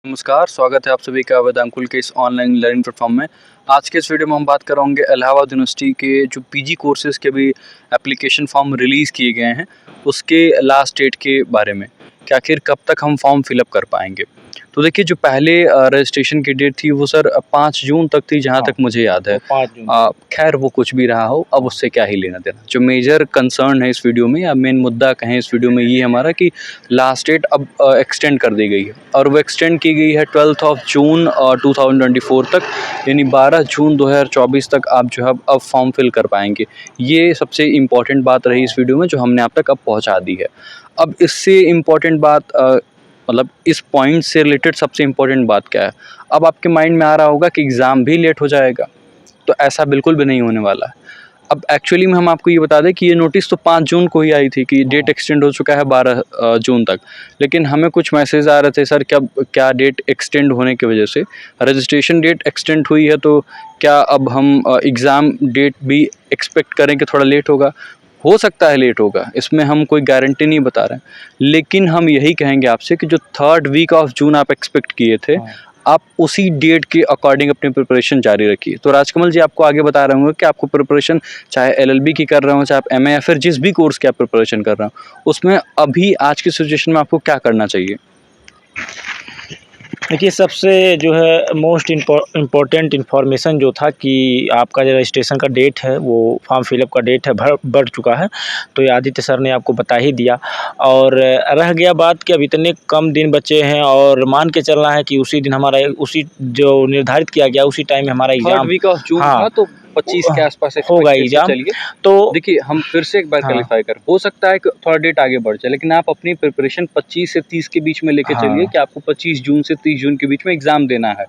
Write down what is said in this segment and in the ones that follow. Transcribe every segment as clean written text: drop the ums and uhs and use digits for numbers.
नमस्कार, स्वागत है आप सभी का वेदांकुल के इस ऑनलाइन लर्निंग प्लेटफॉर्म में। आज के इस वीडियो में हम बात करेंगे इलाहाबाद यूनिवर्सिटी के जो पीजी कोर्सेज़ के भी एप्लीकेशन फॉर्म रिलीज़ किए गए हैं, उसके लास्ट डेट के बारे में कि आखिर कब तक हम फॉर्म फिलअप कर पाएंगे। तो देखिए, जो पहले रजिस्ट्रेशन की डेट थी वो सर 5 जून तक थी, जहाँ तक मुझे याद है। 5 जून। खैर वो कुछ भी रहा हो, अब उससे क्या ही लेना देना। जो मेजर कंसर्न है इस वीडियो में या मेन मुद्दा कहें इस वीडियो में, ये हमारा कि लास्ट डेट अब एक्सटेंड कर दी गई है और वो एक्सटेंड की गई है 12 जून 2024 तक, यानी 12 जून 2024 तक आप जो है अब फॉर्म फिल कर पाएंगे। ये सबसे इम्पॉर्टेंट बात रही इस वीडियो में, जो हमने आप तक अब पहुंचा दी है। अब इससे इम्पॉर्टेंट बात मतलब इस पॉइंट से रिलेटेड सबसे इम्पॉर्टेंट बात क्या है। अब आपके माइंड में आ रहा होगा कि एग्ज़ाम भी लेट हो जाएगा, तो ऐसा बिल्कुल भी नहीं होने वाला है। अब एक्चुअली में हम आपको ये बता दें कि ये नोटिस तो 5 जून को ही आई थी कि डेट एक्सटेंड हो चुका है 12 जून तक। लेकिन हमें कुछ मैसेज आ रहे थे, सर क्या डेट एक्सटेंड होने की वजह से रजिस्ट्रेशन डेट एक्सटेंड हुई है, तो क्या अब हम एग्ज़ाम डेट भी एक्सपेक्ट करें कि थोड़ा लेट होगा। हो सकता है लेट होगा, इसमें हम कोई गारंटी नहीं बता रहे हैं, लेकिन हम यही कहेंगे आपसे कि जो 3rd वीक ऑफ जून आप एक्सपेक्ट किए थे, आप उसी डेट के अकॉर्डिंग अपनी प्रिपरेशन जारी रखिए। तो राजकमल जी आपको आगे बता रहे होंगे कि आपको प्रिपरेशन चाहे एलएलबी की कर रहे हो, चाहे आप एमए या फिर जिस भी कोर्स की आप प्रिपरेशन कर रहे हो, उसमें अभी आज की सिचुएशन में आपको क्या करना चाहिए। देखिए, सबसे जो है मोस्ट इम्पोर्टेंट इन्फॉर्मेशन जो था कि आपका जो रजिस्ट्रेशन का डेट है, वो फॉर्म फिलअप का डेट है बढ़ चुका है। तो ये आदित्य सर ने आपको बता ही दिया। और रह गया बात कि अब इतने कम दिन बचे हैं और मान के चलना है कि उसी दिन हमारा उसी जो निर्धारित किया गया उसी टाइम में हमारा 3rd exam week of June था, तो 25 के आसपास होगा एक्सपेक्टेड एग्ज़ाम। चलिए। तो देखिए, हम फिर से एक बार क्लैरिफाई कर, हो सकता है कि थोड़ा डेट आगे बढ़ जाए, लेकिन आप अपनी प्रिपरेशन 25 से 30 के बीच में लेके चलिए कि आपको 25 जून से 30 जून के बीच में एग्ज़ाम देना है।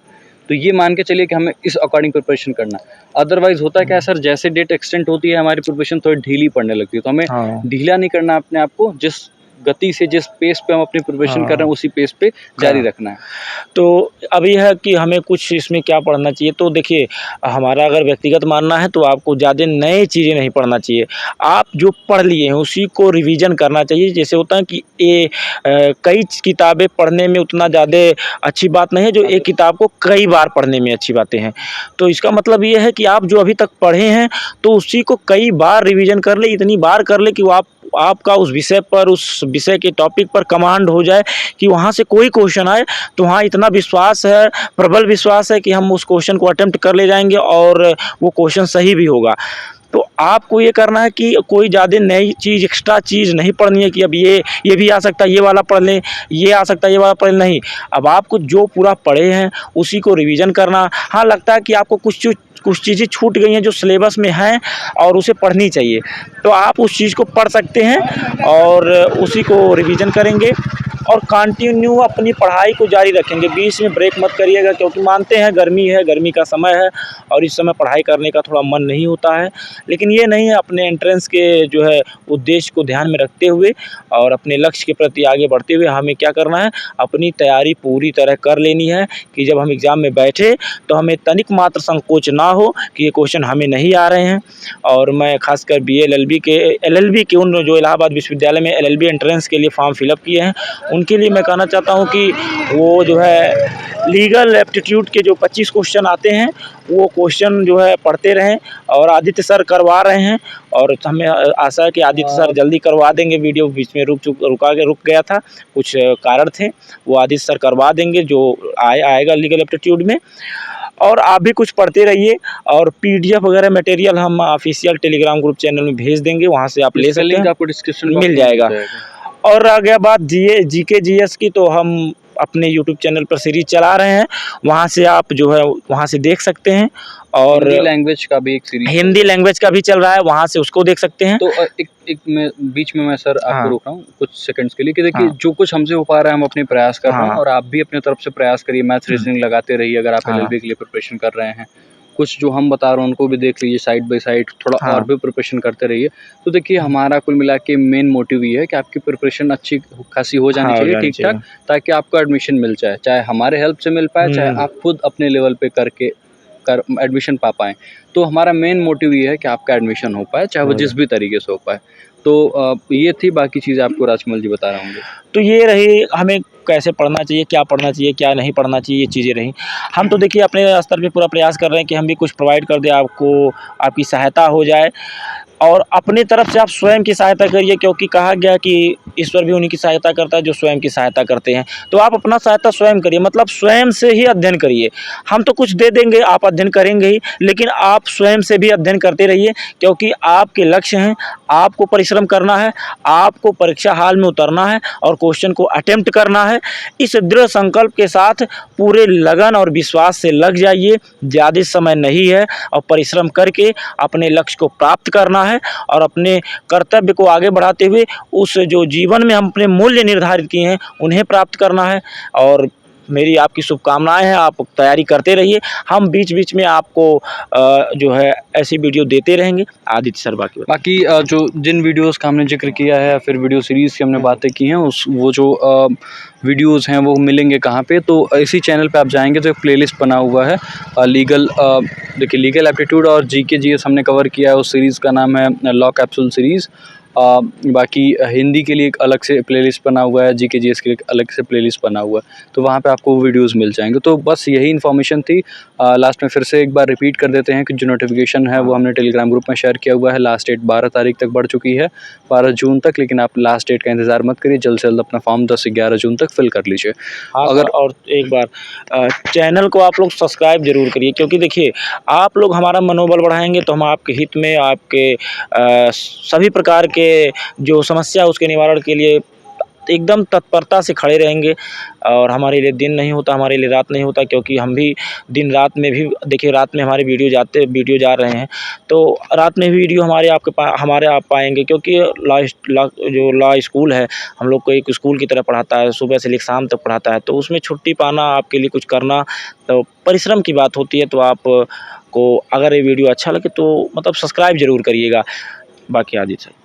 तो ये मान के चलिए कि हमें इस अकॉर्डिंग प्रिपरेशन करना है। अदरवाइज़ होता क्या है सर, जैसे डेट एक्सटेंड होती है हमारी प्रिपरेशन थोड़ी ढीली पड़ने लगती है। तो हमें ढीला नहीं करना अपने आप को, जिस गति से जिस पेस पे हम अपनी प्रिपरेशन कर रहे हैं उसी पेस पे जारी रखना है। तो अब ये है कि हमें कुछ इसमें क्या पढ़ना चाहिए। तो देखिए, हमारा अगर व्यक्तिगत मानना है तो आपको ज़्यादा नए चीज़ें नहीं पढ़ना चाहिए। आप जो पढ़ लिए हैं उसी को रिवीजन करना चाहिए। जैसे होता है कि कई किताबें पढ़ने में उतना ज़्यादा अच्छी बात नहीं है, जो एक किताब को कई बार पढ़ने में अच्छी बातें हैं। तो इसका मतलब ये है कि आप जो अभी तक पढ़े हैं तो उसी को कई बार रिवीजन कर ले, इतनी बार कर ले कि वो आपका उस विषय पर, उस विषय के टॉपिक पर कमांड हो जाए कि वहाँ से कोई क्वेश्चन आए तो वहाँ इतना विश्वास है, प्रबल विश्वास है कि हम उस क्वेश्चन को अटेम्प्ट कर ले जाएंगे और वो क्वेश्चन सही भी होगा। तो आपको ये करना है कि कोई ज़्यादा नई चीज़, एक्स्ट्रा चीज़ नहीं पढ़नी है कि अब ये भी आ सकता है, ये वाला पढ़ लें, ये आ सकता है, ये वाला पढ़ लें, नहीं। अब आपको जो पूरा पढ़े हैं उसी को रिवीजन करना। हाँ, लगता है कि आपको कुछ चीज़ें छूट गई हैं जो सिलेबस में हैं और उसे पढ़नी चाहिए, तो आप उस चीज़ को पढ़ सकते हैं और उसी को रिवीजन करेंगे और कंटिन्यू अपनी पढ़ाई को जारी रखेंगे। बीच में ब्रेक मत करिएगा, क्योंकि मानते हैं गर्मी है, गर्मी का समय है और इस समय पढ़ाई करने का थोड़ा मन नहीं होता है। लेकिन ये नहीं है, अपने एंट्रेंस के जो है उद्देश्य को ध्यान में रखते हुए और अपने लक्ष्य के प्रति आगे बढ़ते हुए हमें क्या करना है, अपनी तैयारी पूरी तरह कर लेनी है कि जब हम एग्ज़ाम में बैठे तो हमें तनिक मात्र संकोच ना हो कि ये क्वेश्चन हमें नहीं आ रहे हैं। और मैं खासकर बीए एलएलबी के उन जो इलाहाबाद विश्वविद्यालय में एलएलबी एंट्रेंस के लिए फॉर्म फिलअप किए हैं, उनके लिए मैं कहना चाहता हूँ कि वो जो है लीगल एप्टीट्यूड के जो 25 क्वेश्चन आते हैं, वो क्वेश्चन जो है पढ़ते रहें। और आदित्य सर करवा रहे हैं और हमें आशा है कि आदित्य सर जल्दी करवा देंगे। वीडियो बीच में रुक गया था, कुछ कारण थे, वो आदित्य सर करवा देंगे जो आएगा लीगल एप्टीट्यूड में। और आप भी कुछ पढ़ते रहिए और पीडीएफ वगैरह मटेरियल हम ऑफिशियल टेलीग्राम ग्रुप चैनल में भेज देंगे, वहाँ से आप ले सकते हैं, आपको डिस्क्रिप्शन मिल जाएगा। और आ गया बात जीके जीएस की, तो हम अपने यूट्यूब चैनल पर सीरीज चला रहे हैं, वहाँ से आप जो है वहाँ से देख सकते हैं। और हिंदी लैंग्वेज का भी एक सीरीज, हिंदी लैंग्वेज का भी चल रहा है, वहाँ से उसको देख सकते हैं। तो एक मैं बीच में सर आपको रोक रहा हूँ कुछ सेकंड्स के लिए कि देखिए, जो कुछ हमसे हो पा रहा है हम अपने प्रयास कर रहे हैं और आप भी अपने तरफ से प्रयास करिए, मैथ्स रीजनिंग लगाते रहिए। अगर आप एलएलबी के लिए प्रिपरेशन कर रहे हैं, कुछ जो हम बता रहे हैं उनको भी देख लीजिए साइड बाय साइड, थोड़ा और भी प्रिपरेशन करते रहिए। तो देखिए, हमारा कुल मिला के मेन मोटिव ये है कि आपकी प्रिपरेशन अच्छी खासी हो जानी चाहिए, ठीक ठाक, ताकि आपको एडमिशन मिल जाए, चाहे हमारे हेल्प से मिल पाए, चाहे आप खुद अपने लेवल पे करके एडमिशन पा पाएँ। तो हमारा मेन मोटिव ये है कि आपका एडमिशन हो पाए, चाहे वो जिस भी तरीके से हो पाए। तो ये थी, बाकी चीज़ें आपको राजकमल जी बता रहे होंगे। तो ये रही हमें कैसे पढ़ना चाहिए, क्या पढ़ना चाहिए, क्या नहीं पढ़ना चाहिए, ये चीज़ें रहीं। हम तो देखिए अपने स्तर पे पूरा प्रयास कर रहे हैं कि हम भी कुछ प्रोवाइड कर दें आपको, आपकी सहायता हो जाए और अपनी तरफ से आप स्वयं की सहायता करिए, क्योंकि कहा गया है कि ईश्वर भी उन्हीं की सहायता करता है जो स्वयं की सहायता करते हैं। तो आप अपना सहायता स्वयं करिए, मतलब स्वयं से ही अध्ययन करिए। हम तो कुछ दे देंगे, आप अध्ययन करेंगे ही, लेकिन आप स्वयं से भी अध्ययन करते रहिए, क्योंकि आपके लक्ष्य हैं, आपको परिश्रम करना है, आपको परीक्षा हाल में उतरना है और क्वेश्चन को अटेम्प्ट करना है। इस दृढ़ संकल्प के साथ पूरे लगन और विश्वास से लग जाइए, ज़्यादा समय नहीं है और परिश्रम करके अपने लक्ष्य को प्राप्त करना है और अपने कर्तव्य को आगे बढ़ाते हुए उस जो जीवन में हम अपने मूल्य निर्धारित किए हैं उन्हें प्राप्त करना है। और मेरी आपकी शुभकामनाएं हैं, आप तैयारी करते रहिए। हम बीच-बीच में आपको जो है ऐसी वीडियो देते रहेंगे। आदित्य सर बाकी जो जिन वीडियोज़ का हमने ज़िक्र किया है या फिर वीडियो सीरीज़ की हमने बातें की हैं, उस वो जो वीडियोज़ हैं वो मिलेंगे कहाँ पे? तो इसी चैनल पे आप जाएँगे तो एक प्लेलिस्ट बना हुआ है लीगल, देखिए लीगल एप्टीट्यूड और जीके जीएस हमने कवर किया है। उस सीरीज़ का नाम है लॉ कैप्सूल सीरीज़। बाकी हिंदी के लिए एक अलग से प्लेलिस्ट बना हुआ है, जीके जीएस के लिए एक अलग से प्लेलिस्ट बना हुआ है, तो वहाँ पे आपको वीडियोज़ मिल जाएँगे। तो बस यही इन्फॉर्मेशन थी। लास्ट में फिर से एक बार रिपीट कर देते हैं कि जो नोटिफिकेशन है वो हमने टेलीग्राम ग्रुप में शेयर किया हुआ है। लास्ट डेट 12 तारीख तक बढ़ चुकी है, 12 जून तक, लेकिन आप लास्ट डेट का इंतज़ार मत करिए, जल्द से जल्द अपना फॉर्म 10 से 11 जून तक फिल कर लीजिए। अगर और एक बार चैनल को आप लोग सब्सक्राइब ज़रूर करिए, क्योंकि देखिए आप लोग हमारा मनोबल बढ़ाएंगे तो हम आपके हित में, आपके सभी प्रकार के जो समस्या उसके निवारण के लिए एकदम तत्परता से खड़े रहेंगे। और हमारे लिए दिन नहीं होता, हमारे लिए रात नहीं होता, क्योंकि हम भी दिन रात में भी देखिए, रात में हमारे वीडियो जा रहे हैं तो रात में भी वीडियो हमारे आप पाएंगे, क्योंकि जो लॉ स्कूल है हम लोग को एक स्कूल की तरह पढ़ाता है, सुबह से लेकर शाम तक पढ़ाता है। तो उसमें छुट्टी पाना, आपके लिए कुछ करना तो परिश्रम की बात होती है। तो आप को अगर ये वीडियो अच्छा लगे तो मतलब सब्सक्राइब ज़रूर करिएगा। बाकी आदित्य सर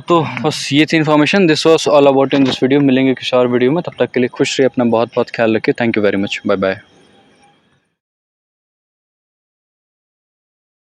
तो बस ये थी information. This was all about in this video. मिलेंगे किसी और वीडियो में, तब तक के लिए खुश रहिए, अपना बहुत बहुत ख्याल रखिए। Thank you very much, bye bye.